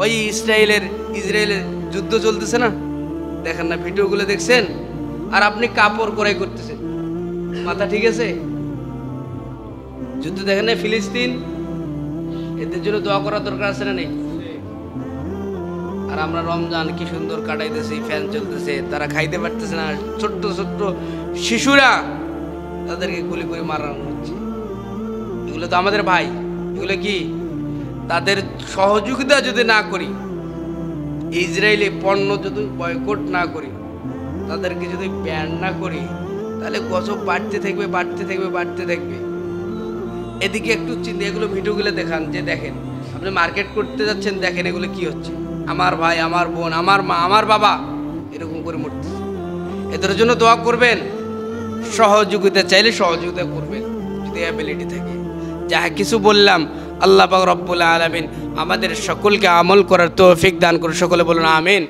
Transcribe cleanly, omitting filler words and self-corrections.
ওই ইসরায়েলের যুদ্ধ চলতেছে না, দেখেন না ভিডিওগুলো দেখছেন? আর আপনি কাপড় ক্রয় করতেছেন, মাথা ঠিক আছে? যুদ্ধ দেখেন না ফিলিস্তিন, এদের জন্য দোয়া করার দরকার আছে না নেই? আর আমরা রমজান কি সুন্দর কাটাইতেছি, ফ্যান চলতেছে, তারা খাইতে পারতেছে না, ছোট্ট ছোট্ট শিশুরা তাদেরকে গুলি করে মারানো হচ্ছে। এগুলো তো আমাদের ভাই, এগুলো কি তাদের সহযোগিতা যদি না করি, ইসরায়েলি পণ্য যদি বয়কট না করি, তাদেরকে যদি ব্যান না করি, তাহলে গজব বাড়তে থাকবে বাড়তে থাকবে বাড়তে থাকবে। এদিকে একটু চিন্তা, এগুলো ভিডিওগুলো দেখান, যে দেখেন আপনি মার্কেট করতে যাচ্ছেন, দেখেন এগুলো কি হচ্ছে, আমার ভাই, আমার বোন, আমার মা, আমার বাবা এরকম করে মরতেছে। এদের জন্য দোয়া করবেন, সহযোগিতা চাইলে সহযোগিতা করবেন যদি অ্যাবিলিটি থাকে। যা কিছু বললাম, আল্লাহ পাক রব্বুল আলামিন আমাদের সকলকে আমল করার তৌফিক দান করুন। সকলে বলুন আমিন।